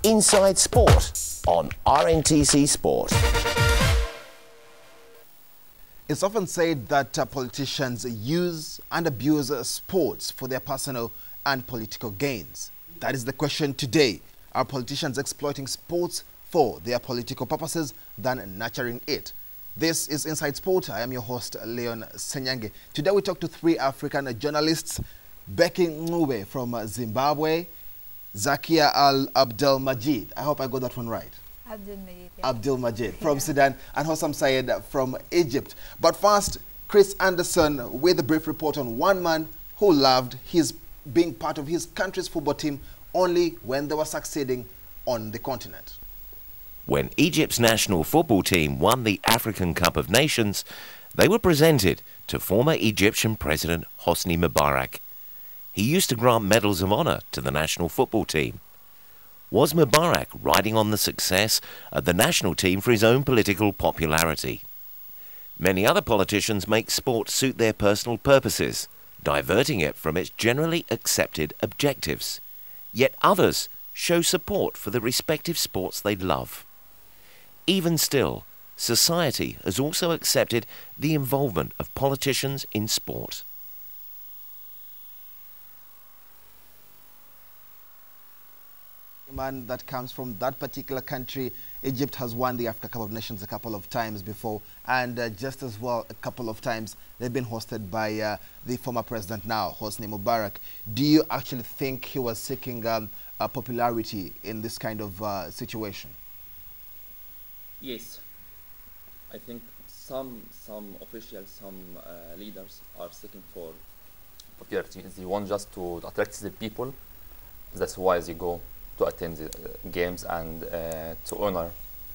Inside Sport on Rntc Sport. It's often said that politicians use and abuse sports for their personal and political gains. That is the question today. Are politicians exploiting sports for their political purposes than nurturing it? This is Inside Sport. I am your host, Leon Senyange. Today we talk to three African journalists, Becky Ngube from Zimbabwe, Zakia Abdel Majid. I hope I got that one right. Abdel Majid from Sudan, and Hossam Sayed from Egypt. But first, Chris Anderson with a brief report on one man who loved his being part of his country's football team only when they were succeeding on the continent. When Egypt's national football team won the African Cup of Nations, they were presented to former Egyptian President Hosni Mubarak. He used to grant medals of honor to the national football team. Was Mubarak riding on the success of the national team for his own political popularity? Many other politicians make sport suit their personal purposes, diverting it from its generally accepted objectives. Yet others show support for the respective sports they love. Even still, society has also accepted the involvement of politicians in sport. Man that comes from that particular country. Egypt has won the Africa Cup of Nations a couple of times before, and just as well a couple of times they've been hosted by the former president now, Hosni Mubarak. Do you actually think he was seeking popularity in this kind of situation? Yes, I think some officials, some leaders are seeking for popularity. They want just to attract the people. That's why they go to attend the games and to honor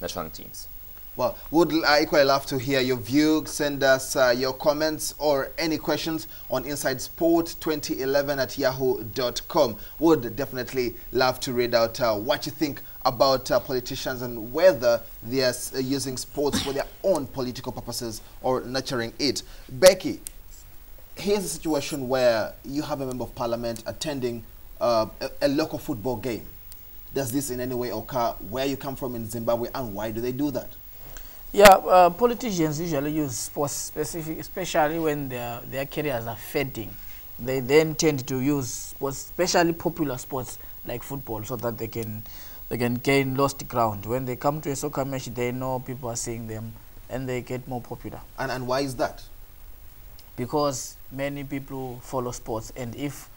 national teams. Well, would equally love to hear your view. Send us your comments or any questions on Inside Sport 2011 at yahoo.com. Would definitely love to read out what you think about politicians and whether they are using sports for their own political purposes or nurturing it. Becky, here's a situation where you have a member of parliament attending a local football game. Does this in any way occur where you come from in Zimbabwe, and why do they do that? Yeah, politicians usually use sports specific, especially when their careers are fading. They then tend to use sports, especially popular sports like football, so that they can gain lost ground. When they come to a soccer match, they know people are seeing them, and they get more popular. And why is that? Because many people follow sports, and if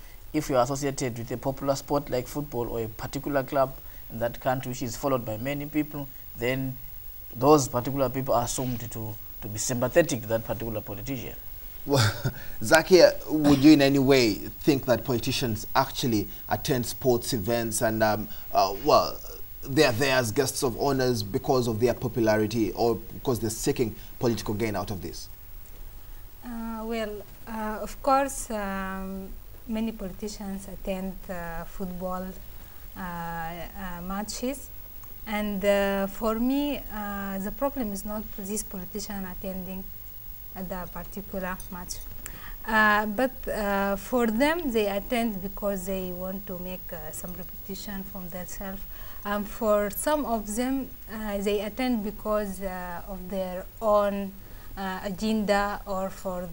you are associated with a popular sport like football or a particular club in that country which is followed by many people, then those particular people are assumed to be sympathetic to that particular politician. Well, Zakia, would you in any way think that politicians actually attend sports events and, well, they are there as guests of honors because of their popularity or because they're seeking political gain out of this? Of course, many politicians attend football matches, and for me the problem is not this politician attending the particular match, but for them they attend because they want to make some reputation from themselves. For some of them they attend because of their own agenda, or for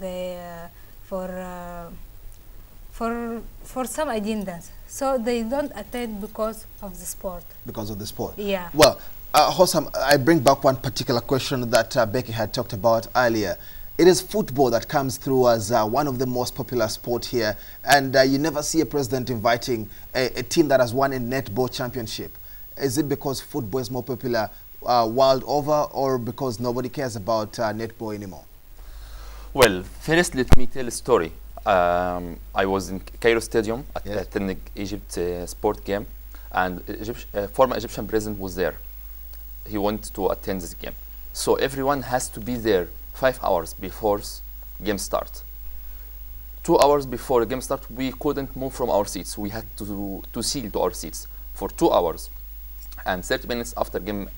some agendas. So they don't attend because of the sport. Because of the sport? Yeah. Well, Hossam, I bring back one particular question that Becky had talked about earlier. It is football that comes through as one of the most popular sports here, and you never see a president inviting a team that has won a netball championship. Is it because football is more popular world over, or because nobody cares about netball anymore? Well, first let me tell a story. I was in Cairo Stadium attending Egypt sport game, and former Egyptian president was there. He wanted to attend this game, so everyone has to be there 5 hours before game start. 2 hours before the game start, we couldn't move from our seats. We had to seal to our seats for 2 hours, and 30 minutes after game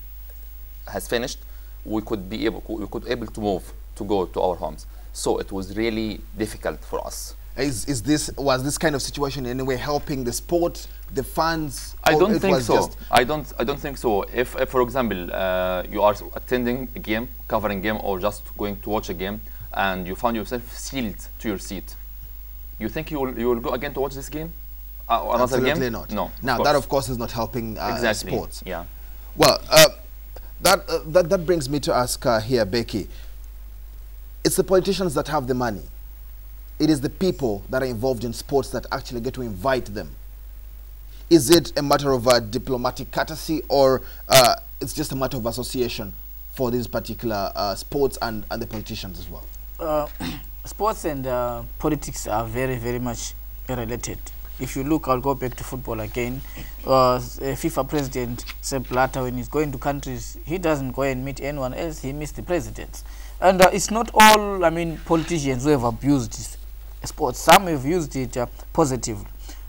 has finished, we could able to move to go to our homes. So it was really difficult for us. Was this kind of situation in any way helping the sport, the fans? I don't think so. I don't think so. If for example, you are attending a game, covering a game, or just going to watch a game, and you found yourself sealed to your seat, you think you will go again to watch this game? Another Absolutely game? not. No. Now that of course is not helping Exactly. sports. Yeah. Well, that brings me to ask here, Becky. It's the politicians that have the money. It is the people that are involved in sports that actually get to invite them. Is it a matter of diplomatic courtesy, or it's just a matter of association for these particular sports and the politicians as well? Sports and politics are very, very much related. If you look, I'll go back to football again. FIFA president Sepp Blatter, when he's going to countries, he doesn't go and meet anyone else. He meets the presidents. And it's not all, I mean, politicians who have abused sports. Some have used it positively.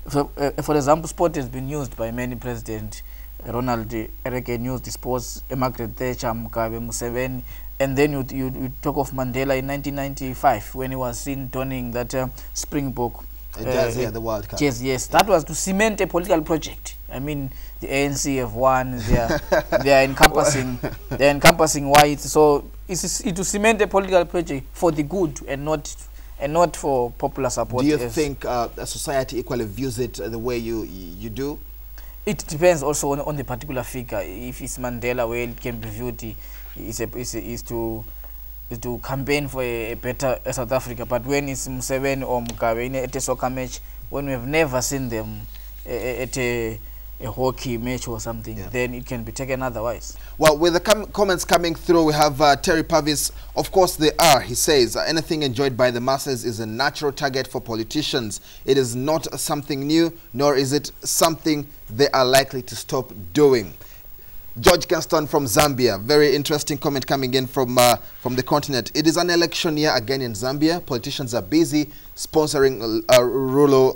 For example, sport has been used by many presidents. Ronald Reagan used the sports, Margaret Thatcher, Mugabe, Museveni, and then you talk of Mandela in 1995 when he was seen donning that Springbok. The World Cup. Yes, that was to cement a political project. I mean, the ANC have won. They are encompassing white. So it's to cement a political project for the good and not for popular support. Do you think society equally views it the way you do? It depends also on the particular figure. If it's Mandela, well, it can be viewed is to campaign for a better South Africa. But when it's Museveni or Mugabe at a soccer match, when we have never seen them at a hockey match or something, then it can be taken otherwise. Well, with the comments coming through, we have Terry Pavis. Of course they are. He says, anything enjoyed by the masses is a natural target for politicians. It is not something new, nor is it something they are likely to stop doing. George Gaston from Zambia, very interesting comment coming in from the continent. It is an election year again in Zambia. Politicians are busy sponsoring rural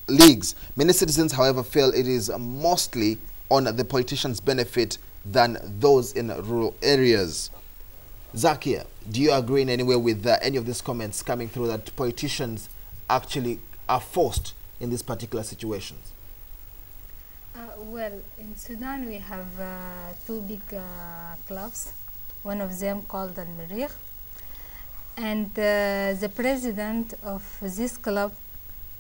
leagues. Many citizens, however, feel it is mostly on the politicians' benefit than those in rural areas. Zakia, do you agree in any way with any of these comments coming through that politicians actually are forced in these particular situations? Well, in Sudan we have two big clubs, one of them called Al Marikh, and the president of this club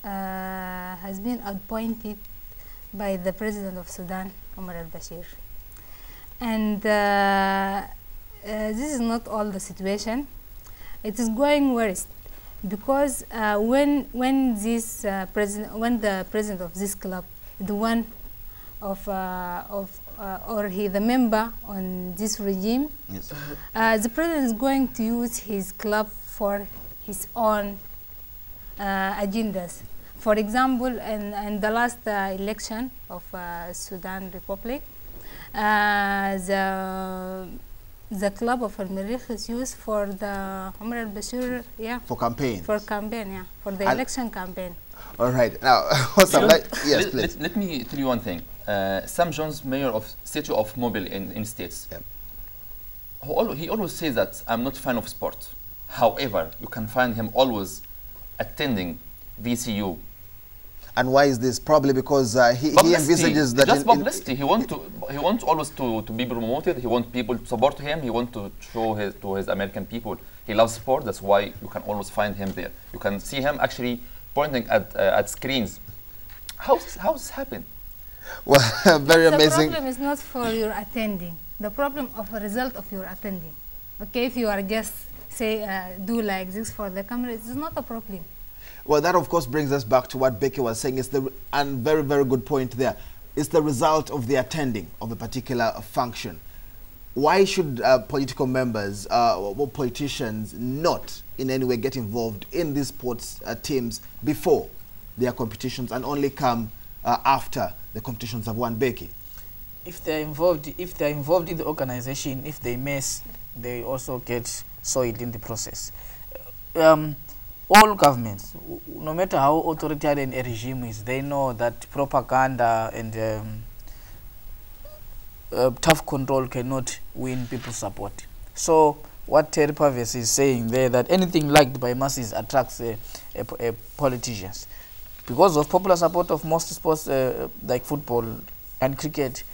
has been appointed by the president of Sudan, Omar al-Bashir. And this is not all the situation. It is going worse because when the president of this club, the one or he the member on this regime, yes. The president is going to use his club for his own agendas. For example, in the last election of Sudan Republic, the club of Al Marikh is used for the Omar al-Bashir, for campaign. For campaign, for the election campaign. All right. Now, yes, please. Let me tell you one thing. Sam Jones, mayor of city of Mobile in States, he always says that I'm not a fan of sport. However, you can find him always attending VCU. And why is this? Probably because he envisages that just publicity. He wants always to be promoted. He wants people to support him. He wants to show to his American people he loves sport. That's why you can always find him there. You can see him actually pointing at screens. How's this happen? Well, very amazing. The problem is not for your attending. The problem of a result of your attending. Okay, if you are just say do like this for the camera, it's not a problem. Well, that of course brings us back to what Becky was saying. And very, very good point there. It's the result of the attending of a particular function. Why should political members or politicians not in any way get involved in these sports teams before their competitions and only come after the competitions have won, Becky? If they're involved in the organization, if they mess, they also get soiled in the process. All governments, no matter how authoritarian a regime is, they know that propaganda and tough control cannot win people's support. So what Terry Pavis is saying there, that anything liked by masses attracts politicians. Because of popular support of most sports like football and cricket,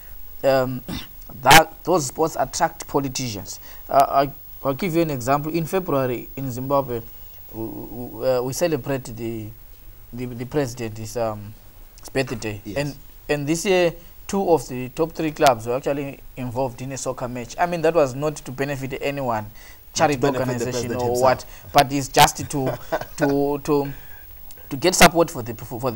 those sports attract politicians. I'll give you an example. In February in Zimbabwe, we celebrate the president's birthday, yes. and this year 2 of the top 3 clubs were actually involved in a soccer match. I mean, that was not to benefit anyone, charity organization or what, but it's just to get support for the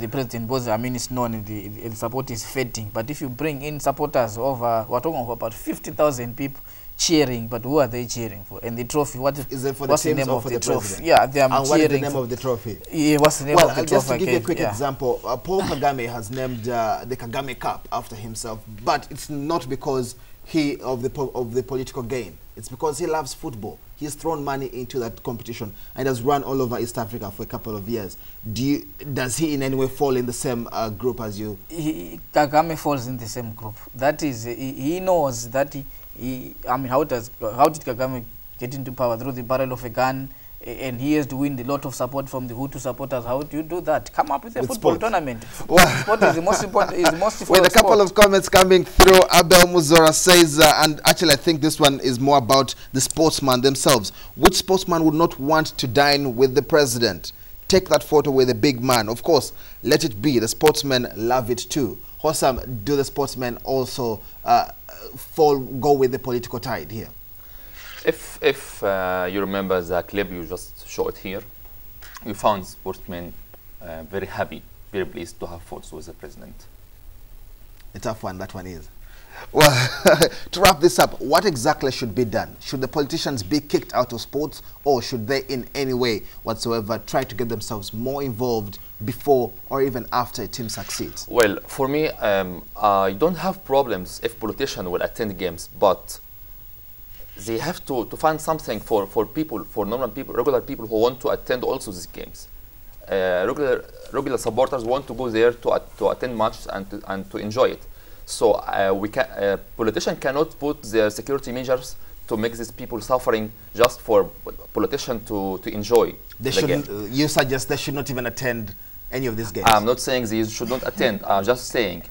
president, because I mean it's known the support is fading. But if you bring in supporters over, we're talking about 50,000 people cheering, but who are they cheering for? And the trophy, what is it for? What's the name of the trophy? President? Yeah, they are cheering. What is the name of the trophy? Yeah, what's the name of the trophy? Just to give you a quick example, Paul Kagame has named the Kagame Cup after himself, but it's not because of the political gain. It's because he loves football. He's thrown money into that competition and has run all over East Africa for a couple of years. Does he in any way fall in the same group as you? Kagame falls in the same group. That is, he knows that I mean, how did Kagame get into power? Through the barrel of a gun, and he has to win a lot of support from the Hutu supporters. How do you do that? Come up with a football tournament. Sport is the most important. With a couple of comments coming through, Abel Muzora says, and actually I think this one is more about the sportsman themselves. Which sportsman would not want to dine with the president? Take that photo with a big man. Of course, let it be. The sportsmen love it too. Hossam, do the sportsmen also go with the political tide here? If you remember the clip you just showed here, you found sportsmen very happy, very pleased to have photos with the president. A tough one, that one is. Well, to wrap this up, what exactly should be done? Should the politicians be kicked out of sports, or should they in any way whatsoever try to get themselves more involved before or even after a team succeeds? Well, for me, I don't have problems if politicians will attend games, but they have to find something for people, for normal people, regular people who want to attend also these games. Regular supporters want to go there to attend matches and to enjoy it. So politicians cannot put their security measures to make these people suffering just for politicians to enjoy the game. You suggest they should not even attend any of these games? I'm not saying they should not attend. I'm just saying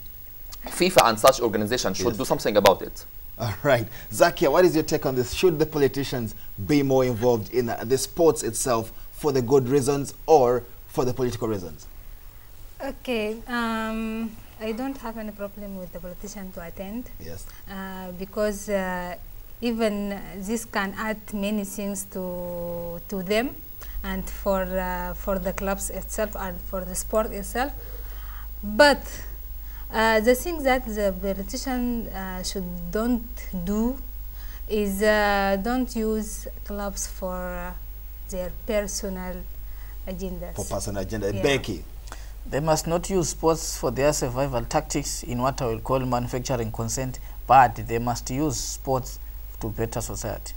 FIFA and such organizations should do something about it. All right. Zakia, what is your take on this? Should the politicians be more involved in the sports itself for the good reasons or for the political reasons? Okay. I don't have any problem with the politician to attend. Yes. Because even this can add many things to them and for the clubs itself and for the sport itself. But the thing that the politician don't do is don't use clubs for their personal agendas. For personal agenda. Yeah. Becky. They must not use sports for their survival tactics in what I will call manufacturing consent, but they must use sports to better society.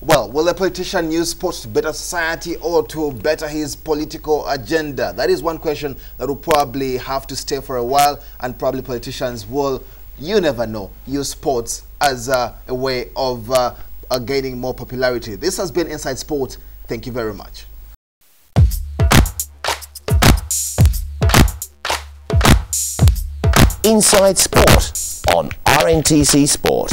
Well, will a politician use sports to better society or to better his political agenda? That is one question that will probably have to stay for a while, and probably politicians will, you never know, use sports as a way of gaining more popularity. This has been Inside Sport. Thank you very much. Inside Sport on RNTC Sport.